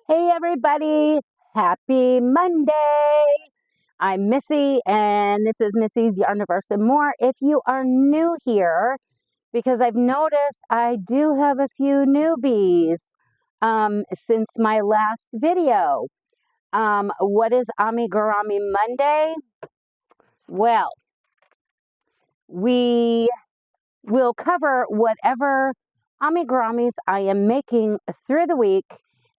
Hey everybody, happy Monday. I'm Missy and this is Missy's Yarniverse and More. If you are new here, because I've noticed I do have a few newbies since my last video. What is Amigurumi Monday? Well, we will cover whatever amigurumis I am making through the week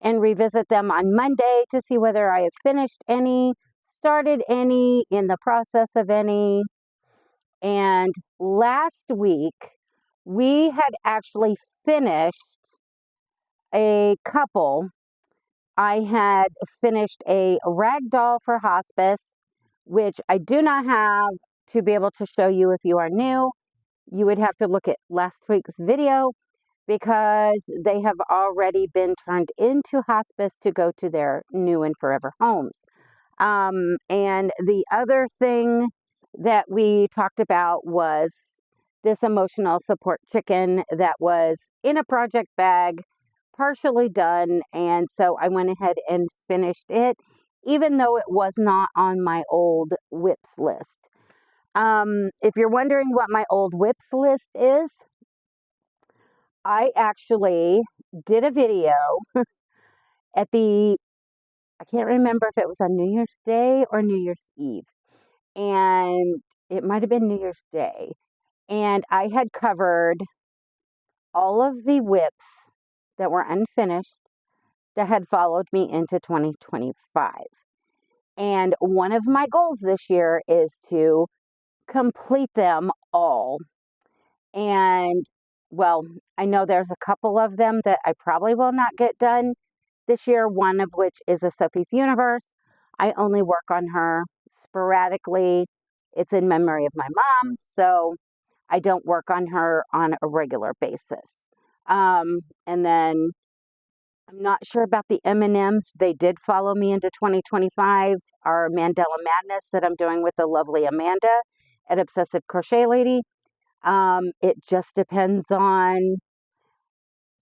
and revisit them on Monday to see whether I have finished any, started any, in the process of any. And last week, we had actually finished a couple. I had finished a rag doll for hospice, which I do not have to be able to show you if you are new. You would have to look at last week's video because they have already been turned into hospice to go to their new and forever homes. And the other thing that we talked about was this emotional support chicken that was in a project bag, partially done. And so I went ahead and finished it, even though it was not on my old whips list. If you're wondering what my old whips list is, I actually did a video at I can't remember if it was on New Year's Day or New Year's Eve. And it might have been New Year's Day. And I had covered all of the whips that were unfinished that had followed me into 2025. And one of my goals this year is to complete them all. And well, I know there's a couple of them that I probably will not get done this year, one of which is a Sophie's Universe. I only work on her sporadically. It's in memory of my mom, so I don't work on her on a regular basis. And then I'm not sure about the M&Ms. They did follow me into 2025. Our Mandela Madness that I'm doing with the lovely Amanda at Obsessive Crochet Lady. It just depends on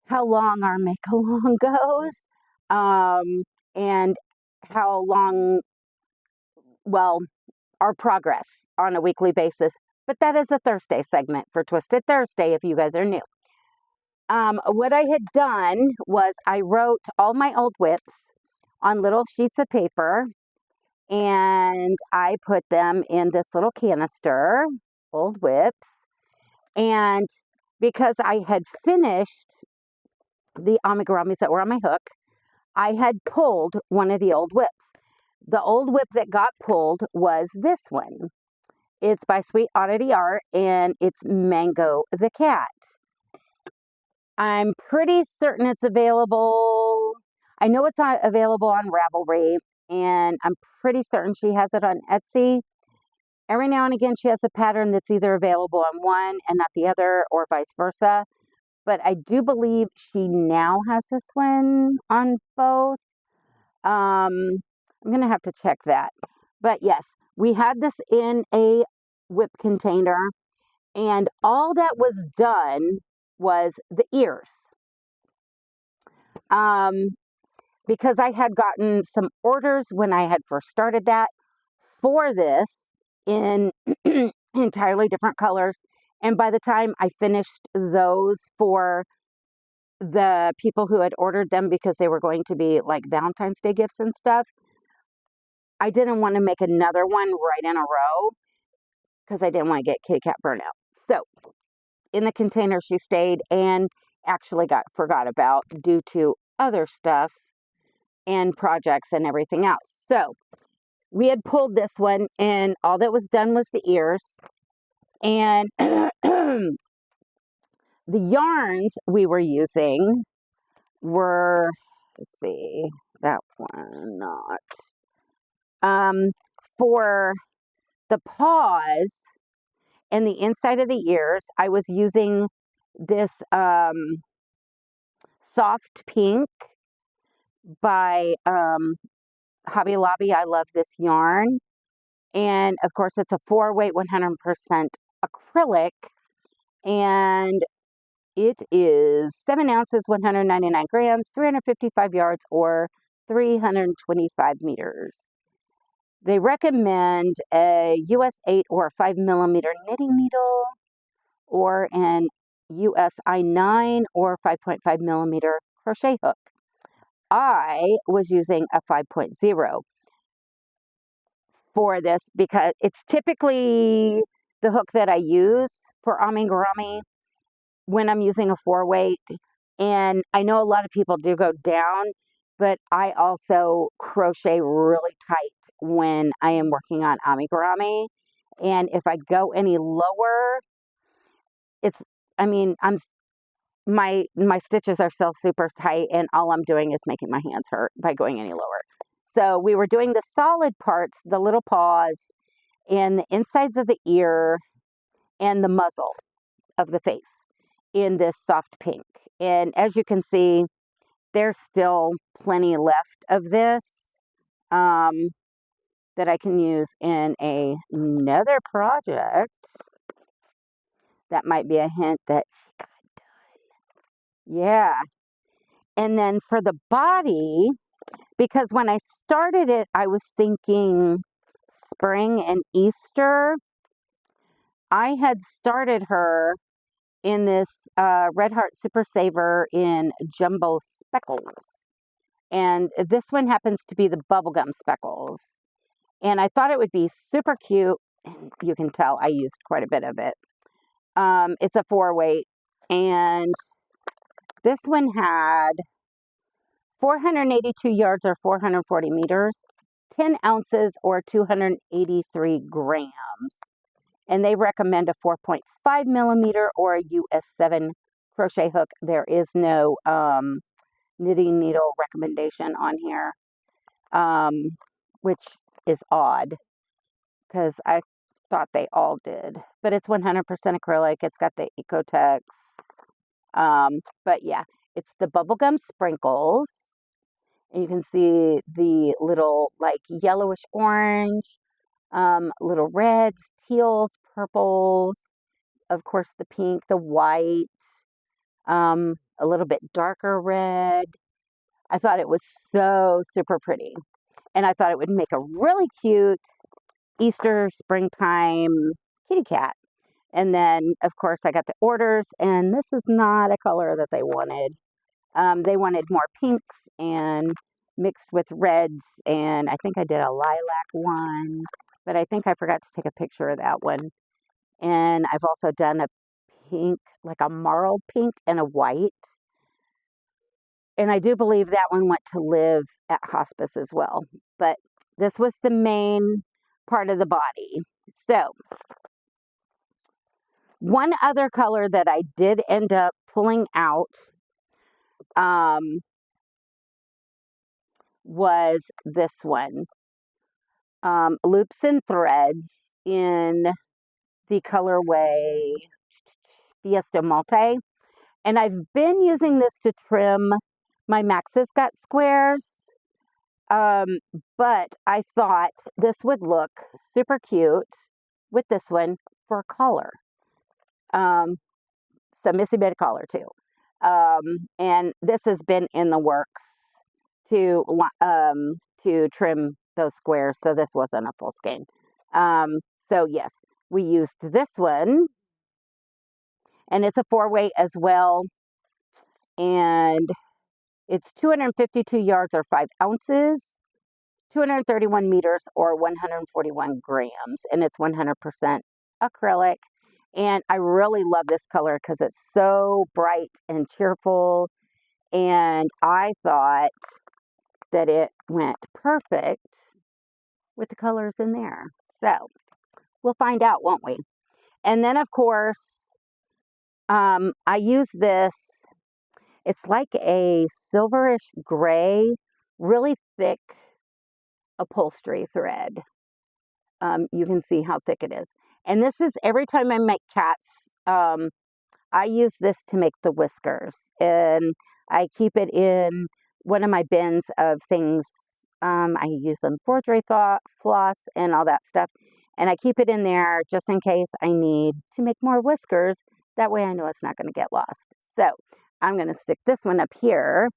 how long our make-along goes, and how long, well, our progress on a weekly basis. But that is a Thursday segment for Twisted Thursday if you guys are new. What I had done was I wrote all my old whips on little sheets of paper and I put them in this little canister, old whips. And because I had finished the amigurumis that were on my hook, I had pulled one of the old whips. The old whip that got pulled was this one. It's by Sweet Oddity Art, and it's Mango the Cat. I'm pretty certain it's available. I know it's available on Ravelry, and I'm pretty certain she has it on Etsy. Every now and again, she has a pattern that's either available on one and not the other, or vice versa. But I do believe she now has this one on both. I'm going to have to check that. But yes, we had this in a whip container, and all that was done was the ears. Because I had gotten some orders when I had first started that for this in entirely different colors. And by the time I finished those for the people who had ordered them because they were going to be like Valentine's Day gifts and stuff, I didn't want to make another one right in a row because I didn't want to get kitty cat burnout. So in the container she stayed and actually got forgot about due to other stuff and projects and everything else. So we had pulled this one and all that was done was the ears. And the yarns we were using were, let's see, that one, not. For the paws and the inside of the ears, I was using this soft pink by Hobby Lobby. I love this yarn. And of course, it's a 4-weight, 100% acrylic. And it is 7 ounces, 199 grams, 355 yards, or 325 meters. They recommend a US 8 or 5mm knitting needle or an USI 9 or 5.5mm crochet hook. I was using a 5.0 for this because it's typically the hook that I use for amigurumi when I'm using a 4-weight. And I know a lot of people do go down, but I also crochet really tight when I am working on amigurumi. And if I go any lower, my stitches are still super tight, and all I'm doing is making my hands hurt by going any lower. So we were doing the solid parts, the little paws, and the insides of the ear, and the muzzle of the face in this soft pink. And as you can see, there's still plenty left of this that I can use in another project. That might be a hint that she got done. Yeah. And then for the body, because when I started it, I was thinking spring and Easter. I had started her in this Red Heart Super Saver in Jumbo Speckles. And this one happens to be the bubblegum speckles. And I thought it would be super cute. And you can tell I used quite a bit of it. It's a 4-weight. And this one had 482 yards or 440 meters, 10 ounces or 283 grams. And they recommend a 4.5mm or a US 7 crochet hook. There is no knitting needle recommendation on here, which is odd because I thought they all did. But it's 100% acrylic. It's got the Ecotex. But yeah, it's the bubblegum sprinkles. And you can see the little like yellowish orange, little reds, teals, purples, of course the pink, the white, a little bit darker red. I thought it was so super pretty. And I thought it would make a really cute Easter, springtime kitty cat. And then, of course, I got the orders, and this is not a color that they wanted. They wanted more pinks and mixed with reds, and I think I did a lilac one, but I think I forgot to take a picture of that one. And I've also done a pink, like a marled pink and a white. And I do believe that one went to live at hospice as well. But this was the main part of the body. So, one other color that I did end up pulling out was this one. Loops and Threads in the colorway Fiesta Malte. And I've been using this to trim my Maxis Got Squares. But I thought this would look super cute with this one for a collar. So Missy made a collar too. And this has been in the works to trim those squares, so this wasn't a full skein. So yes, we used this one, and it's a 4-weight as well, and it's 252 yards or 5 ounces, 231 meters or 141 grams, and it's 100% acrylic. And I really love this color because it's so bright and cheerful, and I thought that it went perfect with the colors in there. So we'll find out, won't we? And then, of course, I use this. It's like a silverish gray, really thick upholstery thread. You can see how thick it is. And this is every time I make cats, I use this to make the whiskers. And I keep it in one of my bins of things. I use some forgery floss and all that stuff. And I keep it in there just in case I need to make more whiskers. That way I know it's not going to get lost. So I'm going to stick this one up here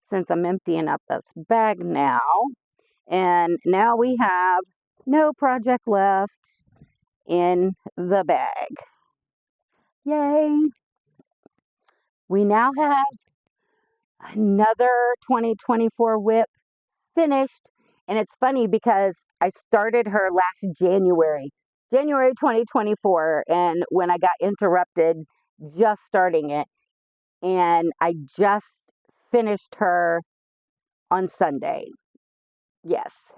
since I'm emptying up this bag now. And now we have no project left in the bag. Yay! We now have another 2024 whip finished. And it's funny because I started her last January 2024. And when I got interrupted just starting it, and I just finished her on Sunday. Yes.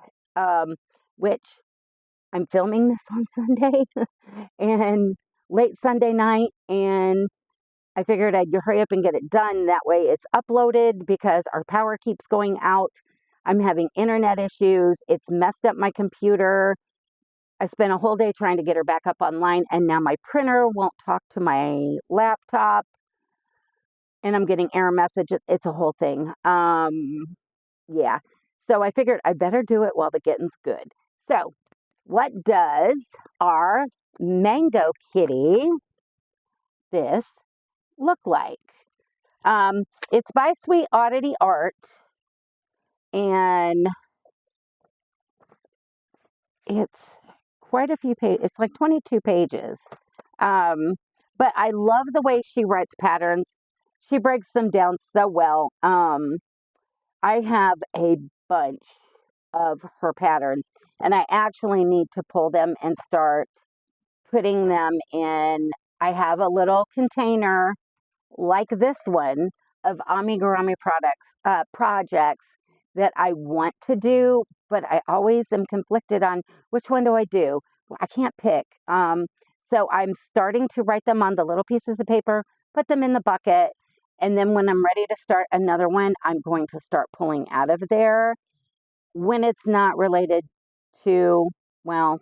Which I'm filming this on Sunday and late Sunday night. And I figured I'd hurry up and get it done. That way it's uploaded because our power keeps going out. I'm having internet issues. It's messed up my computer. I spent a whole day trying to get her back up online, and now my printer won't talk to my laptop, and I'm getting error messages. It's a whole thing. Yeah. So I figured I better do it while the getting's good. So what does our mango kitty, this, look like? It's by Sweet Oddity Art, and it's quite a few pages. It's like 22 pages. But I love the way she writes patterns. She breaks them down so well. I have a bunch of her patterns, and I actually need to pull them and start putting them in. I have a little container like this one of Amigurumi projects that I want to do, but I always am conflicted on which one do I do. I can't pick. So I'm starting to write them on the little pieces of paper, put them in the bucket, and then when I'm ready to start another one, I'm going to start pulling out of there when it's not related to, well,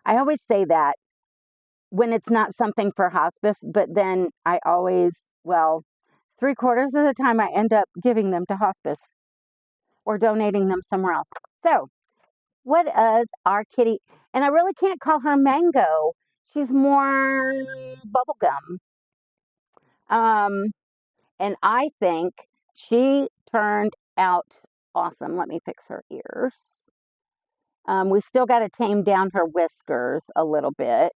I always say that when it's not something for hospice, but then I always, well, 3/4 of the time I end up giving them to hospice or donating them somewhere else. So, what is our kitty? And I really can't call her Mango. She's more bubblegum. And I think she turned out awesome. Let me fix her ears. We still got to tame down her whiskers a little bit,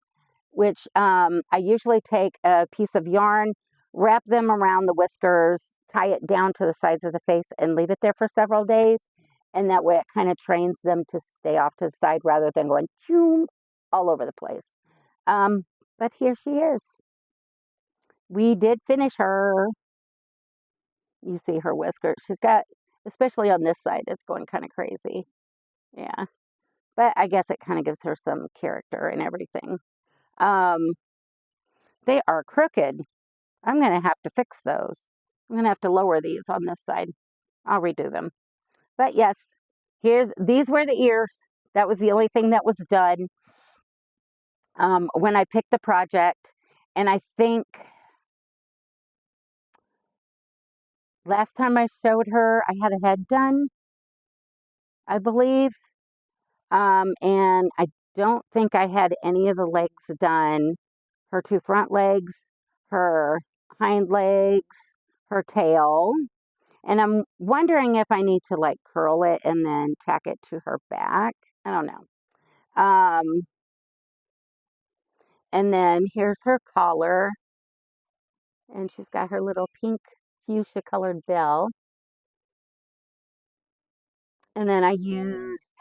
which I usually take a piece of yarn, wrap them around the whiskers, tie it down to the sides of the face, and leave it there for several days. And that way it kind of trains them to stay off to the side rather than going all over the place. But here she is. We did finish her. You see her whiskers. She's got, especially on this side, it's going kind of crazy. Yeah. But I guess it kind of gives her some character and everything. They are crooked. I'm going to have to fix those. I'm going to have to lower these on this side. I'll redo them. But yes, these were the ears. That was the only thing that was done when I picked the project. And I think last time I showed her, I had a head done, I believe. And I don't think I had any of the legs done. Her 2 front legs, her hind legs, her tail. And I'm wondering if I need to like curl it and then tack it to her back. I don't know. And then here's her collar. And she's got her little pink fuchsia colored bell. And then I used,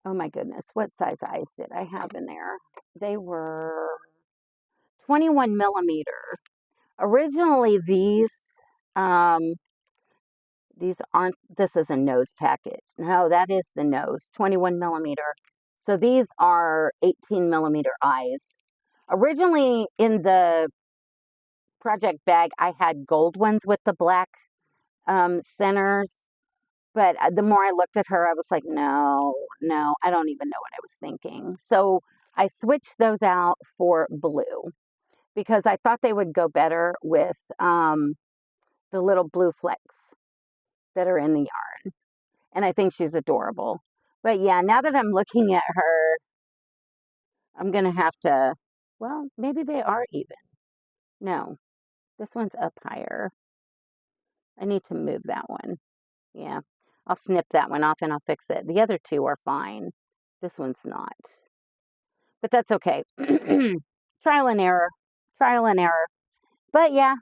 oh my goodness, what size eyes did I have in there? They were 21 millimeter. Originally these aren't, this is a nose package. No, that is the nose, 21 millimeter. So these are 18 millimeter eyes. Originally in the project bag, I had gold ones with the black centers. But the more I looked at her, I was like, no, I don't even know what I was thinking. So I switched those out for blue because I thought they would go better with the little blue flecks that are in the yarn. And I think she's adorable. But yeah, now that I'm looking at her, I'm going to have to, well, maybe they are even. No, this one's up higher. I need to move that one. Yeah, I'll snip that one off and I'll fix it. The other two are fine. This one's not. But that's okay. Trial and error. Trial and error. But yeah,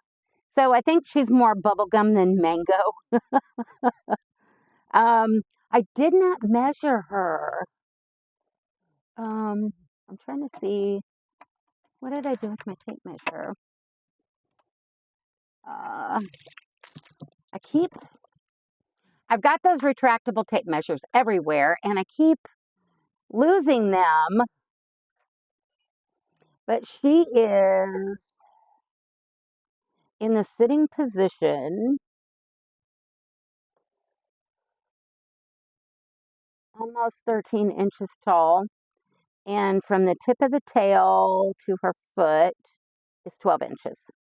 so I think she's more bubblegum than mango. I did not measure her. I'm trying to see, what did I do with my tape measure? I've got those retractable tape measures everywhere, and I keep losing them. But she is in the sitting position, almost 13 inches tall. And from the tip of the tail to her foot is 12 inches.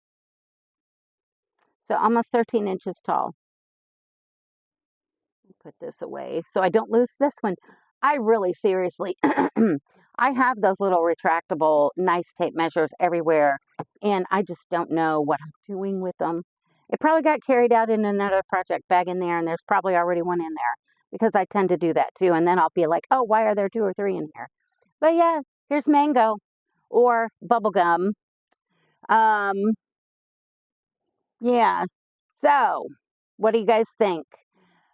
So almost 13 inches tall. Put this away so I don't lose this one. I really seriously, I have those little retractable nice tape measures everywhere, and I just don't know what I'm doing with them. It probably got carried out in another project bag in there, and there's probably already one in there because I tend to do that too. And then I'll be like, oh, why are there 2 or 3 in here? But yeah, here's mango or bubblegum. Yeah. So, what do you guys think?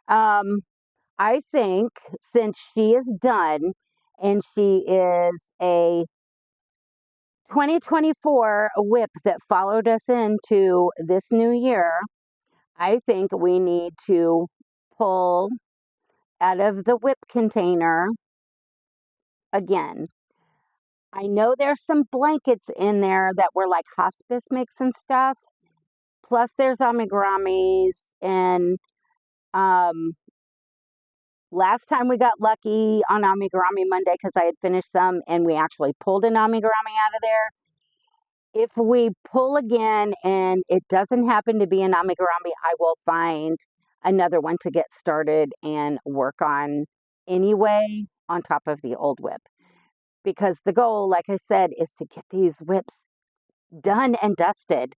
I think since she is done and she is a 2024 whip that followed us into this new year, I think we need to pull out of the whip container again. I know there's some blankets in there that were like hospice mix and stuff. Plus there's amigurumis and last time we got lucky on Amigurumi Monday because I had finished some and we actually pulled an amigurumi out of there. If we pull again and it doesn't happen to be an amigurumi, I will find another one to get started and work on anyway on top of the old whip. Because the goal, like I said, is to get these whips done and dusted.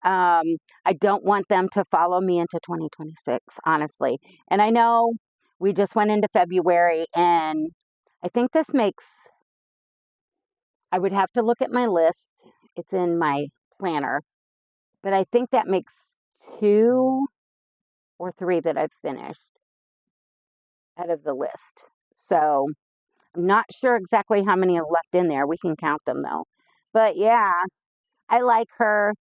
I don't want them to follow me into 2026, honestly. And I know we just went into February, and I think this makes, I would have to look at my list. It's in my planner, but I think that makes 2 or 3 that I've finished out of the list. So I'm not sure exactly how many are left in there. We can count them though. But yeah, I like her.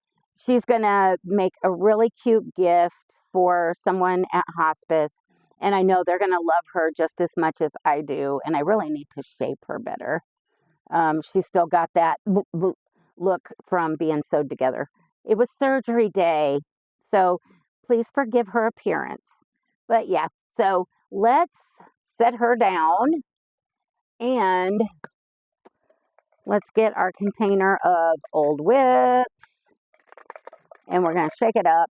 She's going to make a really cute gift for someone at hospice. And I know they're going to love her just as much as I do. And I really need to shape her better. She's still got that look from being sewed together. It was surgery day. So please forgive her appearance. But yeah, so let's set her down. And let's get our container of old whips. And we're going to shake it up.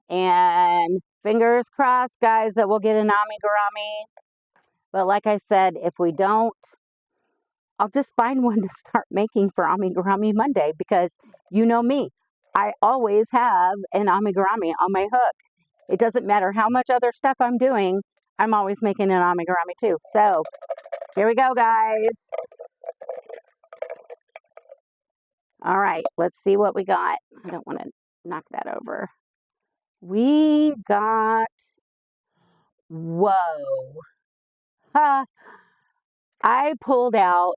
And fingers crossed, guys, that we'll get an amigurumi. But like I said, if we don't, I'll just find one to start making for Amigurumi Monday because you know me. I always have an amigurumi on my hook. It doesn't matter how much other stuff I'm doing, I'm always making an amigurumi too. So here we go, guys. All right, let's see what we got. I don't want to knock that over. We got, whoa. I pulled out,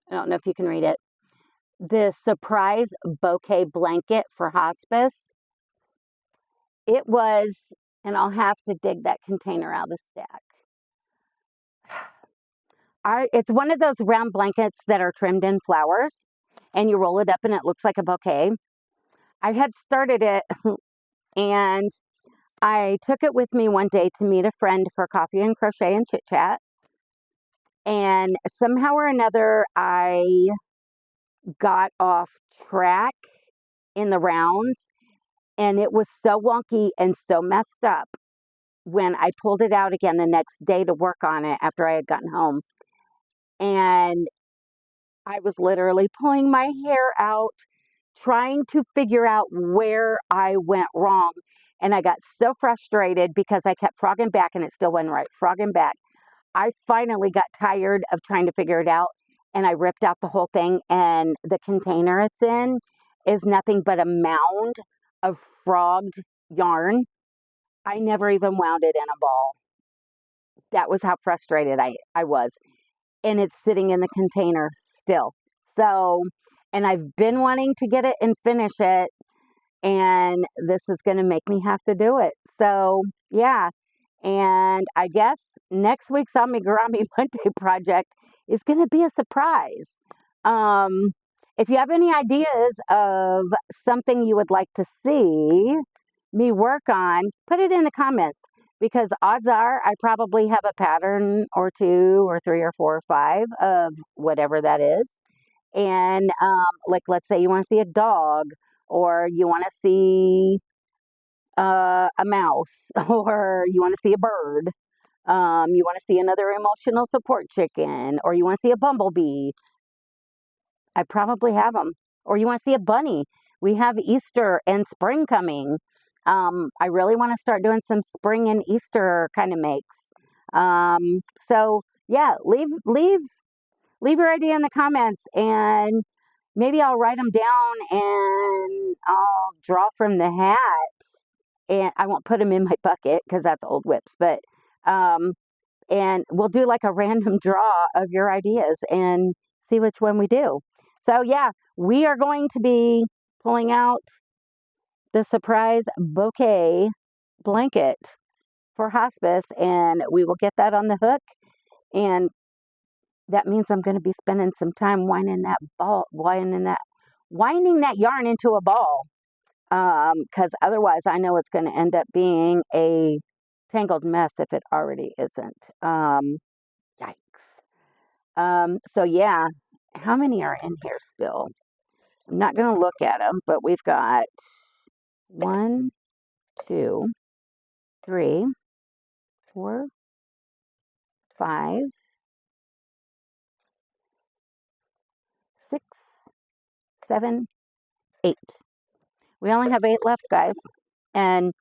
I don't know if you can read it, the surprise bouquet blanket for hospice. It was, and I'll have to dig that container out of the stack. It's one of those round blankets that are trimmed in flowers, and you roll it up and it looks like a bouquet. I had started it, and I took it with me one day to meet a friend for coffee and crochet and chit chat. And somehow or another, I got off track in the rounds, and it was so wonky and so messed up when I pulled it out again the next day to work on it after I had gotten home. And I was literally pulling my hair out trying to figure out where I went wrong. And I got so frustrated because I kept frogging back and it still wasn't right. Frogging back. I finally got tired of trying to figure it out, and I ripped out the whole thing, and the container it's in is nothing but a mound of frogged yarn. I never even wound it in a ball. That was how frustrated I was. And it's sitting in the container still. So, and I've been wanting to get it and finish it, and this is going to make me have to do it. So, yeah. And I guess next week's Amigurumi Monday project is going to be a surprise. If you have any ideas of something you would like to see me work on, put it in the comments, because odds are I probably have a pattern or 2 or 3 or 4 or 5 of whatever that is. And like, let's say you want to see a dog, or you want to see a mouse, or you want to see a bird, you want to see another emotional support chicken, or you want to see a bumblebee. I probably have them. Or you want to see a bunny. We have Easter and spring coming. I really want to start doing some spring and Easter kind of makes. So yeah, leave your idea in the comments, and maybe I'll write them down and I'll draw from the hat. And I won't put them in my bucket because that's old whips, but and we'll do like a random draw of your ideas and see which one we do. So yeah, we are going to be pulling out the surprise bouquet blanket for hospice, and we will get that on the hook. And that means I'm going to be spending some time winding that yarn into a ball. Because otherwise I know it's going to end up being a tangled mess if it already isn't. Yikes. So yeah, how many are in here still? I'm not going to look at them, but we've got 1, 2, 3, 4, 5, 6, 7, 8. We only have 8 left, guys. And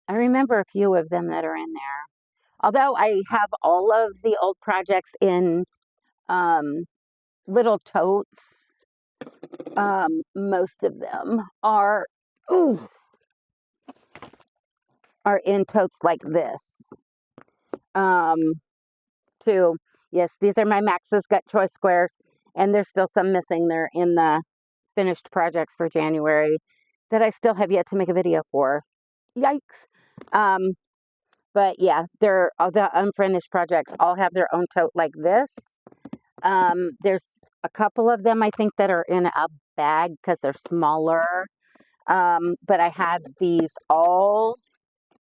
I remember a few of them that are in there. Although I have all of the old projects in little totes, most of them are in totes like this. Too. Yes, these are my Max's Gut Choice squares, and there's still some missing. They're in the finished projects for January that I still have yet to make a video for. Yikes. But yeah, they're all the unfinished projects all have their own tote like this. There's a couple of them I think that are in a bag because they're smaller. But I had these all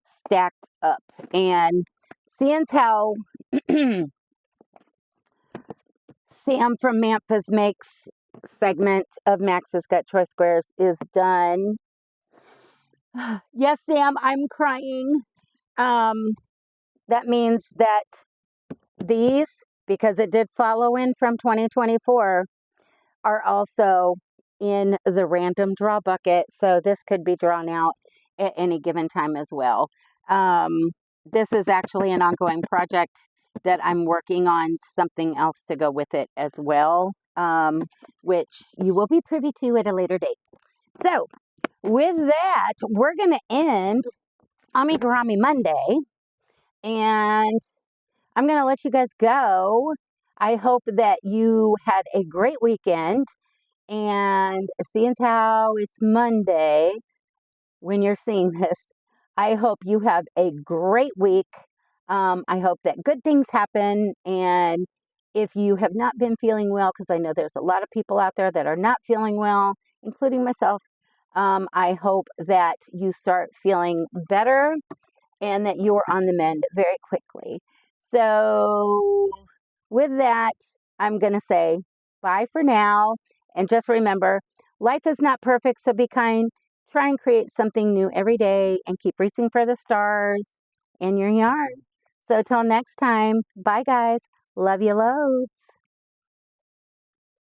stacked up, and seeing how Sam from Memphis Makes segment of Max's Gut Choice Squares is done. Yes, Sam, I'm crying. That means that these, because it did follow in from 2024, are also in the random draw bucket. So this could be drawn out at any given time as well. This is actually an ongoing project that I'm working on something else to go with it as well, which you will be privy to at a later date. So with that, we're going to end Amigurumi Monday, and I'm going to let you guys go. I hope that you had a great weekend, and seeing how it's Monday when you're seeing this, I hope you have a great week. I hope that good things happen, and if you have not been feeling well, because I know there's a lot of people out there that are not feeling well, including myself, I hope that you start feeling better and that you are on the mend very quickly. So with that, I'm going to say bye for now. And just remember, life is not perfect, so be kind. Try and create something new every day and keep reaching for the stars in your yarn. So till next time, bye guys. Love you loads.